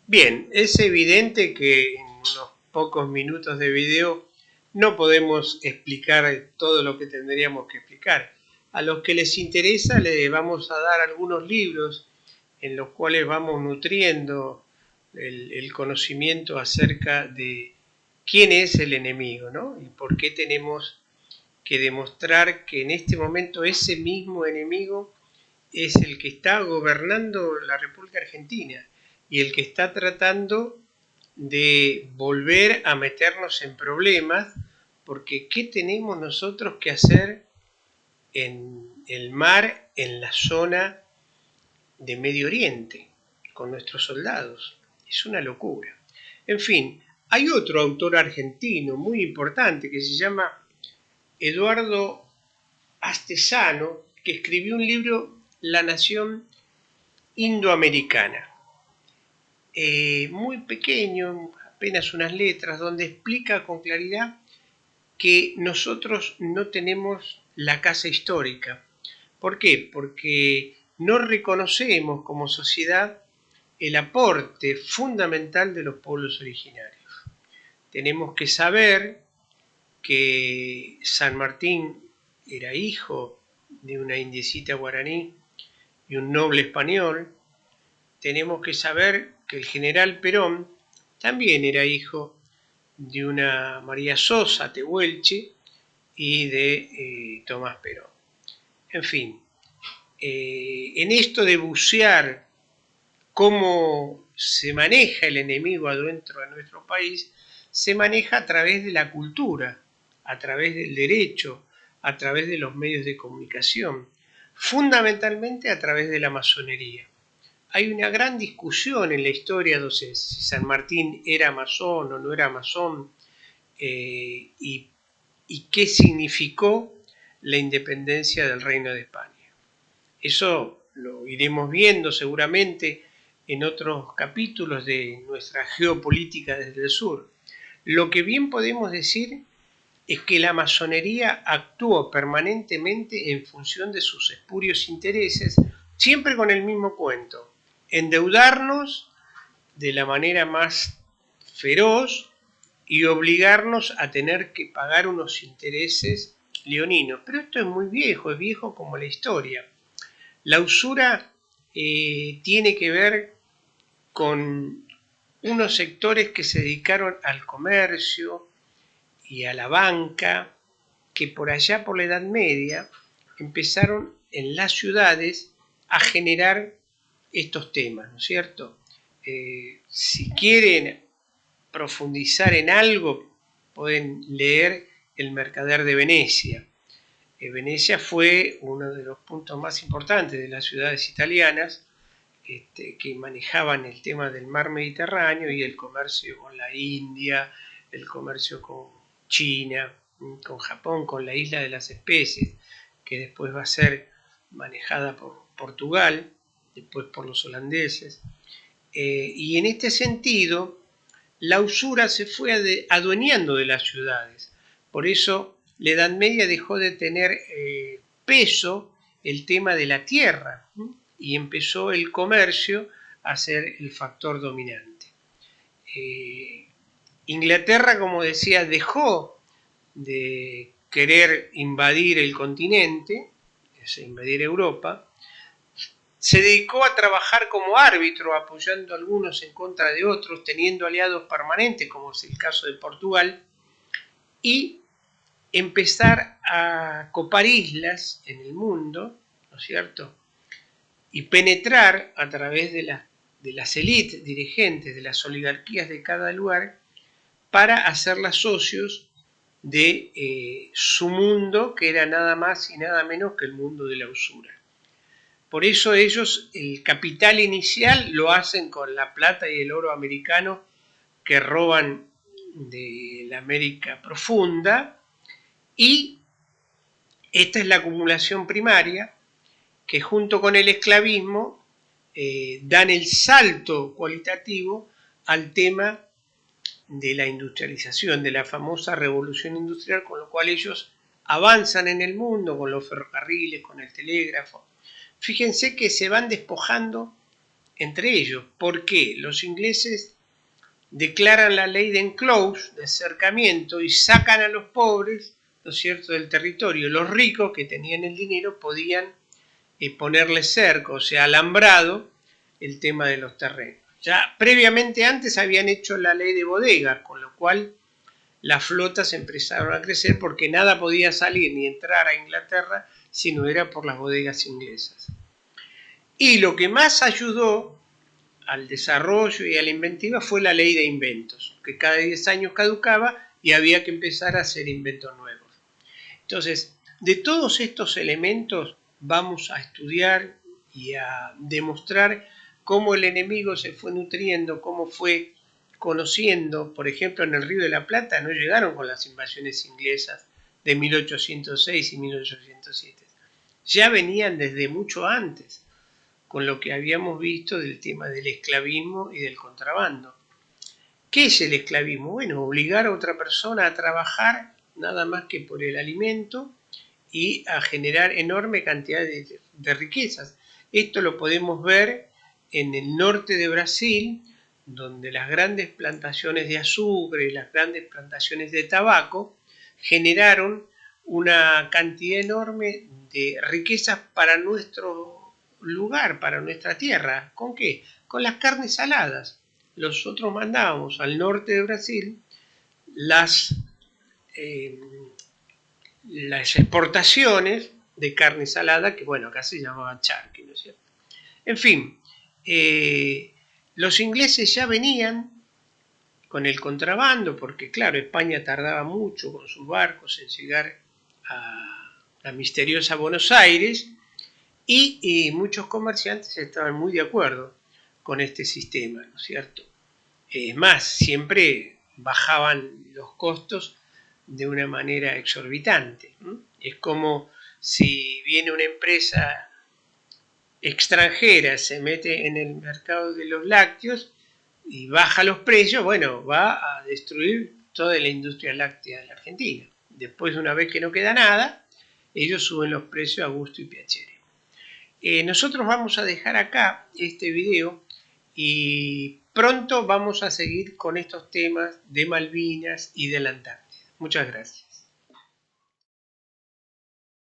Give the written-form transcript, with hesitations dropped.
Bien, es evidente que en unos pocos minutos de video no podemos explicar todo lo que tendríamos que explicar. A los que les interesa les vamos a dar algunos libros en los cuales vamos nutriendo el conocimiento acerca de quién es el enemigo, ¿no? Y por qué tenemos que demostrar que en este momento ese mismo enemigo es el que está gobernando la República Argentina y el que está tratando de volver a meternos en problemas, porque ¿qué tenemos nosotros que hacer en el mar, en la zona de Medio Oriente, con nuestros soldados? Es una locura. En fin, hay otro autor argentino muy importante que se llama Eduardo Astesano, que escribió un libro, La Nación Indoamericana, muy pequeño, apenas unas letras, donde explica con claridad que nosotros no tenemos la casa histórica. ¿Por qué? Porque no reconocemos como sociedad el aporte fundamental de los pueblos originarios. Tenemos que saber que San Martín era hijo de una indiecita guaraní y un noble español. Tenemos que saber que el general Perón también era hijo de una María Sosa Tehuelche y de Tomás Perón. En fin, en esto de bucear cómo se maneja el enemigo adentro de nuestro país, se maneja a través de la cultura, a través del derecho, a través de los medios de comunicación, fundamentalmente a través de la masonería. Hay una gran discusión en la historia de si San Martín era masón o no era masón, y qué significó la independencia del Reino de España. Eso lo iremos viendo seguramente en otros capítulos de nuestra geopolítica desde el sur. Lo que bien podemos decir es que la masonería actuó permanentemente en función de sus espurios intereses, siempre con el mismo cuento: endeudarnos de la manera más feroz y obligarnos a tener que pagar unos intereses leoninos. Pero esto es muy viejo, es viejo como la historia. La usura tiene que ver con unos sectores que se dedicaron al comercio y a la banca, que por allá por la Edad Media empezaron en las ciudades a generar estos temas, ¿no es cierto? Si quieren profundizar en algo, pueden leer El Mercader de Venecia. Venecia fue uno de los puntos más importantes de las ciudades italianas, que manejaban el tema del mar Mediterráneo y el comercio con la India, el comercio con China, con Japón, con la isla de las especies, que después va a ser manejada por Portugal, después por los holandeses. Y en este sentido, la usura se fue adueñando de las ciudades. Por eso la Edad Media dejó de tener peso el tema de la tierra, y empezó el comercio a ser el factor dominante. Inglaterra, como decía, dejó de querer invadir el continente, invadir Europa, se dedicó a trabajar como árbitro, apoyando a algunos en contra de otros, teniendo aliados permanentes, como es el caso de Portugal, y empezar a copar islas en el mundo, ¿no es cierto?, y penetrar a través de las élites dirigentes, de las oligarquías de cada lugar, para hacerlas socios de su mundo, que era nada más y nada menos que el mundo de la usura. Por eso ellos el capital inicial lo hacen con la plata y el oro americano que roban de la América profunda, y esta es la acumulación primaria, que junto con el esclavismo dan el salto cualitativo al tema de la industrialización, de la famosa revolución industrial, con lo cual ellos avanzan en el mundo con los ferrocarriles, con el telégrafo. Fíjense que se van despojando entre ellos. ¿Por qué? Los ingleses declaran la ley de enclose, de cercamiento, y sacan a los pobres, ¿no es cierto?, del territorio. Los ricos que tenían el dinero podían ponerle cerco, o sea, alambrado, el tema de los terrenos. Ya previamente antes habían hecho la ley de bodega, con lo cual las flotas empezaron a crecer porque nada podía salir ni entrar a Inglaterra si no era por las bodegas inglesas. Y lo que más ayudó al desarrollo y a la inventiva fue la ley de inventos, que cada 10 años caducaba y había que empezar a hacer inventos nuevos. Entonces, de todos estos elementos vamos a estudiar y a demostrar cómo el enemigo se fue nutriendo, cómo fue conociendo. Por ejemplo, en el Río de la Plata no llegaron con las invasiones inglesas de 1806 y 1807. Ya venían desde mucho antes, con lo que habíamos visto del tema del esclavismo y del contrabando. ¿Qué es el esclavismo? Bueno, obligar a otra persona a trabajar nada más que por el alimento y a generar enorme cantidad de riquezas. Esto lo podemos ver en el norte de Brasil, donde las grandes plantaciones de azúcar y las grandes plantaciones de tabaco generaron una cantidad enorme de riquezas para nuestro lugar, para nuestra tierra. ¿Con qué? Con las carnes saladas. Nosotros mandábamos al norte de Brasil las exportaciones de carne salada, que bueno, acá se llamaban charqui, ¿no es cierto? En fin, los ingleses ya venían con el contrabando, porque claro, España tardaba mucho con sus barcos en llegar a la misteriosa Buenos Aires, y muchos comerciantes estaban muy de acuerdo con este sistema, ¿no es cierto? Es más, siempre bajaban los costos de una manera exorbitante. Es como si viene una empresa extranjera, se mete en el mercado de los lácteos y baja los precios, bueno, va a destruir toda la industria láctea de la Argentina. Después, una vez que no queda nada, ellos suben los precios a gusto y piacere. Nosotros vamos a dejar acá este video y pronto vamos a seguir con estos temas de Malvinas y de la Antártida. Muchas gracias.